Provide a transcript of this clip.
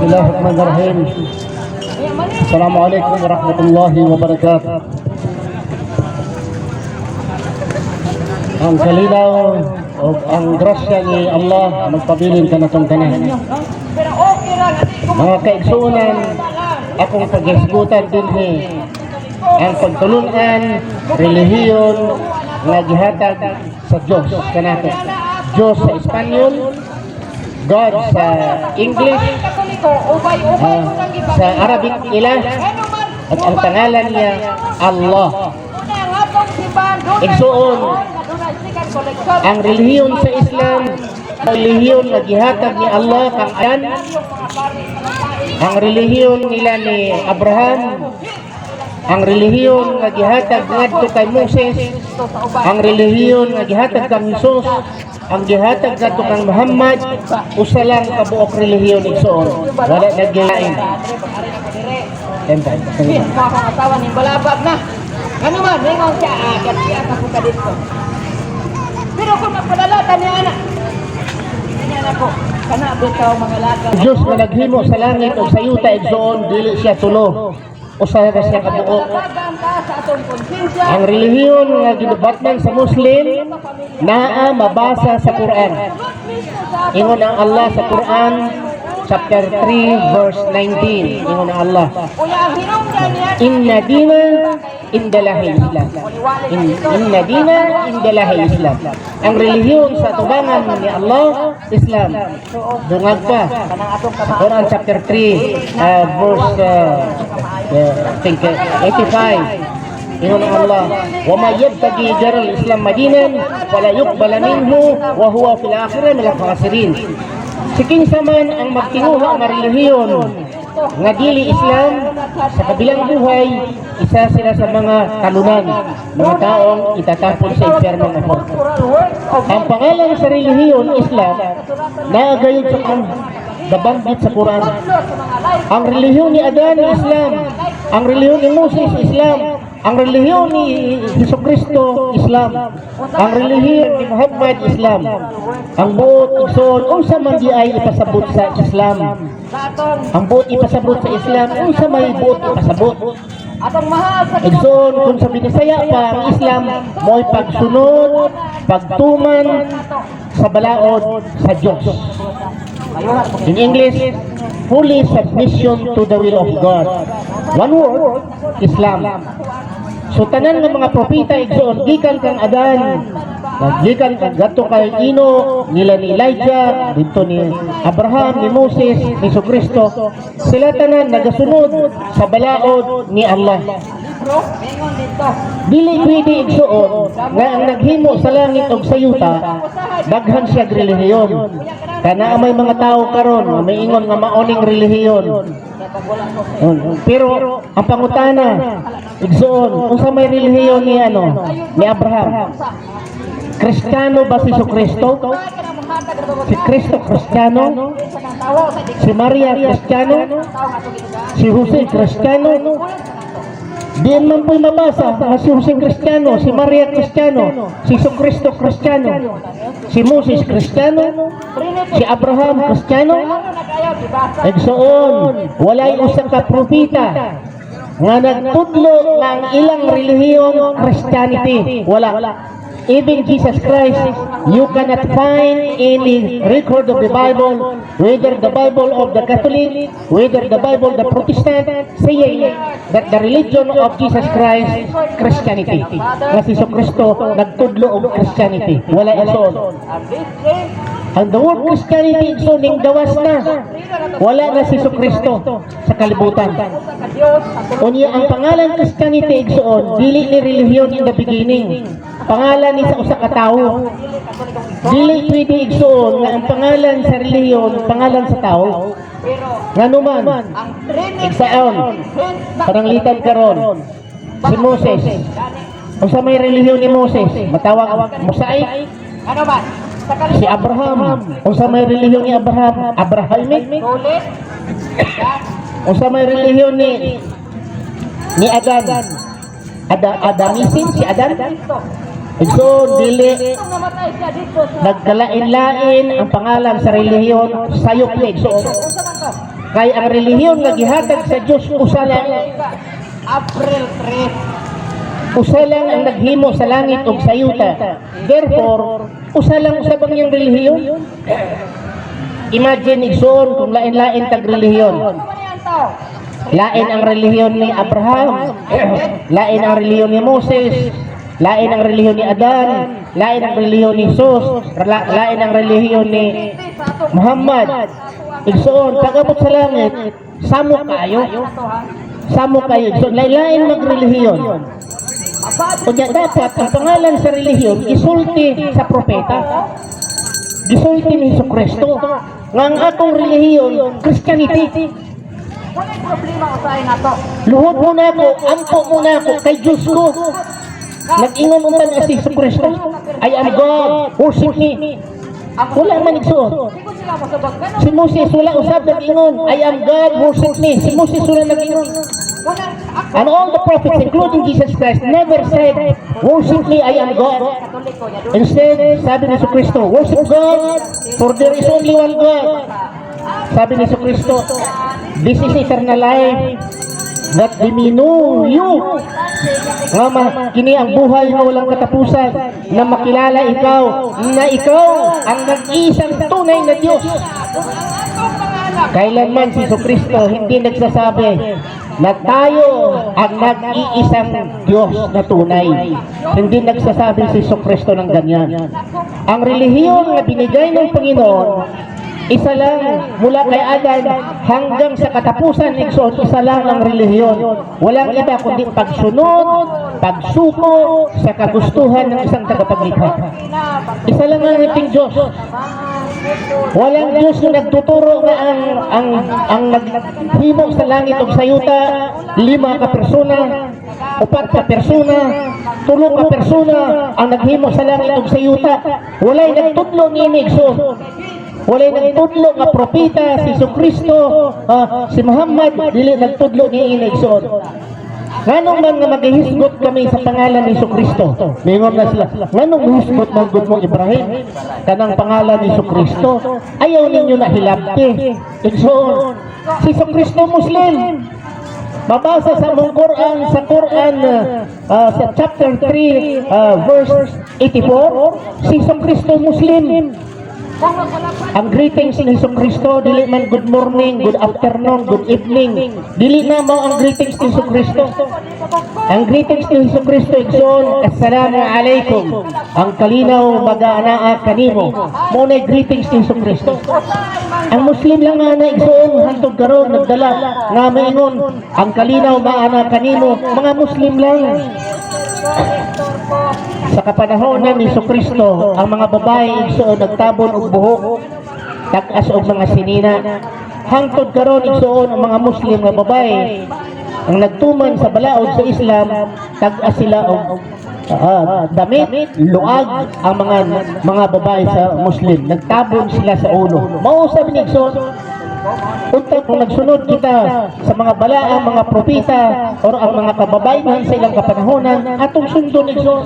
Bismillahirrahmanirrahim. Assalamualaikum warahmatullahi wabarakatuh. Ang kalinaw o ang grasya ni Allah magpabilin ka na itong tanan. Mga kaigsunan, akong pag-isgutan din ang pagtulungan, relihiyon nga gihatag sa Diyos kanato. Diyos sa Espanyol, God sa English, sa Arabic nila, at ang pangalan niya Allah. Igsuon, ang relihiyon sa Islam, relihiyon na gihatag ni Allah kang ayan, ang relihiyon nila ni Abraham, ang relihiyon nga gihatag ngadto kay Moses, ang relihiyon nga gihatag kang Jesus, ang gihatag ngadto kang Muhammad, usa lang kabuok relihiyon igsoon, wala naggilain. Tembay. Asawa ni balabag na. Ano man, mingon siya agad siya ako ka dito. Pero kung magpadalata niya anak, niya na ko, kana bitaw mga laga. Diyos na naghimo sa langit o sa yuta igsoon, dili siya tulo. Usa ka siya kabuok. Ang relihiyon nga ginubatman sa Muslim naa mabasa sa Quran. Ingon ang Allah sa Quran chapter 3 verse 19. Ingon ang Allah, Inna dina indalahil Islam. Inna dina indalahil Islam. Ang relihiyon sa tubangan ni Allah, Islam. Dungag pa. Quran chapter 3 verse I think 85. Ingon ang Allah, wa may yabtagi jaral Islam madinan wala yuqbala minhu wa huwa fil akhirah min al-khasirin. Siking saman ang magtinguha ang relihiyon nga dili Islam sa kabilang buhay, isa sila sa mga talunan, mga taong itatapon sa impyerno ng Allah. Ang pangalan sa relihiyon Islam naagayon sa nabanggit sa Quran. Ang relihiyon ni Adan Islam, ang relihiyon ni Moses Islam, ang relihiyon ni Jesucristo Islam, ang relihiyon ni Muhammad Islam. Ang buot igsoon unsa man di ay ipasabot sa Islam. Ang buot ipasabot sa Islam unsa may buot ipasabot. Igsoon kung sa Binisaya pa ang Islam mo'y pagsunod, pagtuman sa balaod sa Diyos. In English, fully submission to the will of God. One word, Islam. So tanan ng mga propeta igsoon gikan kang Adan, gikan kang gadto kay Ino, nila ni Elijah, dito ni Abraham, ni Moses, ni Jesucristo, sila tanan nagasunod sa balaod ni Allah. Dili pwede igsuon nga ang naghimo sa langit ug sa yuta daghan siya relihiyon. Kana may mga tao karon may ingon nga maoning relihiyon. Pero ang pangutana igsuon unsa may relihiyon ni Abraham? Kristiyano ba si Jesucristo? Si Kristo Kristiyano? Si Maria Kristiyano? Si Jose Kristiyano? Diyan man po'y mabasa na si Jose Kristiyano, si Maria Kristiyano, si Jesucristo Kristiyano, si Moses Kristiyano, si Abraham Kristiyano. Igsoon, walay usa ka propeta nga nagtudlo ng ilang relihiyon Christianity. Wala. Even Jesus Christ, you cannot find any record of the Bible, whether the Bible of the Catholic, whether the Bible of the Protestant, saying that the religion of Jesus Christ, Christianity. Nga si Jesucristo nagtudlo og Christianity. Wala iyon. Ang the word Christianity igsoon ning gawas na. Wala na si Jesucristo sa kalibutan. Unya ang pangalan Christianity igsoon dili ni relihiyon in the beginning. Pangalan ni sa usa ka tawo. Dili pwede igsuon nga ang pangalan sa relihiyon, pangalan sa tawo. Ngano man? Igsaon. Paranglitan karon. Si Moses. Unsa may relihiyon ni Moses? Matawag Mosaic. Ano ba? Si Abraham. Unsa may relihiyon ni Abraham? Abrahamic. Unsa may relihiyon ni Adan? Adamisin si Adan. So, dili nagkalain-lain ang pangalan sa relihiyon sayop ni. So, Kay ang relihiyon nga gihatag sa Dios usa lang, April 3. usa lang ang naghimo sa langit ug sa yuta. Therefore, usa lang usab ang iyang relihiyon. Imagine igsoon kung lain-lain tag relihiyon. Ano man yan tao? Lain ang relihiyon ni Abraham, lain ang relihiyon ni Moses, lain ang relihiyon ni Adan, lain ang relihiyon ni Jesus, lain ang relihiyon ni Muhammad. Igsoon, pag-abot sa langit, samo kayo. Samo kayo. So, lain magrelihiyon. Kunya dapat ang pangalan sa relihiyon isulti sa propeta. Gisulti ni Jesucristo. Nga ang akong relihiyon, Christianity. Walang problema ko sa'yo na to. Luhod muna ako, ampo muna ako kay Diyos ko. Nag-ingon mo man si Jesucristo, I am God, worship me. Wala man igsuon. Hindi ko sila masabag. Ganun. Si Moses wala usab nag-ingon, I am God, worship me. Si Moses wala nag-ingon. Walang ako. And all the prophets, including Jesus Christ, never said, worship me, I am God. Katoliko niya doon. Instead, sabi ni Jesucristo, worship God, for there is only one God. Sabi ni Jesucristo, this is eternal life, that they may know you. Nga kini ang buhay na walang katapusan, na makilala ikaw, na ikaw ang nag-iisang tunay na Diyos. Kailanman si Jesucristo hindi nagsasabi na tayo ang nag-iisang Diyos na tunay. Hindi nagsasabi si Jesucristo ng ganyan. Ang relihiyon na binigay ng Panginoon, isa lang mula kay Adan hanggang sa katapusan ng Igsoon, isa lang ang relihiyon. Walang iba kundi pagsunod, pagsuko sa kagustuhan ng isang tagapaglikha. Isa lang ang ating Diyos. Walang Diyos na nagtuturo na ang naghimo sa langit o sa yuta, 5 ka persona, 4 ka persona, 3 ka persona ang naghimo sa langit o sa yuta. Walay nagtudlo ni Igsoon. Walay nagtudlo nga propeta si Jesucristo, si Muhammad dili nagtudlo ni Igsoon. Nganong man nga maghihisgot kami sa pangalan ni Jesucristo? Mingon na sila, nganong hisgot man gud mo Ibrahim kanang pangalan ni Jesucristo? Ayaw ninyo na hilabti. Igsoon, si Jesucristo Muslim. Mabasa sa mong Quran, sa chapter 3, verse 84, si Jesucristo Muslim. Ang greetings ni Jesucristo, dili man good morning, good afternoon, good evening. Dili na mo ang greetings ni Jesucristo. Ang greetings ni Jesucristo igsoon, Assalamu alaikum. Ang kalinaw mag-aanaa kanimo. Mo na greetings ni Jesucristo. Ang Muslim lang nga na igsoon hantod karon nagdala nga maingon, ang kalinaw maana kanimo, mga Muslim lang. Sa kapanahon ni Jesucristo, ang mga babae igsoon nagtabon og buhok, tagas og mga sinina. Hangtod karon igsoon ang mga Muslim nga babae ang nagtuman sa balaod sa Islam, tagas sila og damit, luag ang mga babae sa Muslim. Nagtabon sila sa ulo. Mao sabi ni igsoon, unta kung nagsunod kita sa mga balaang mga propeta o ang mga kababayan sa ilang kapanahonan, atong sundon igsoon.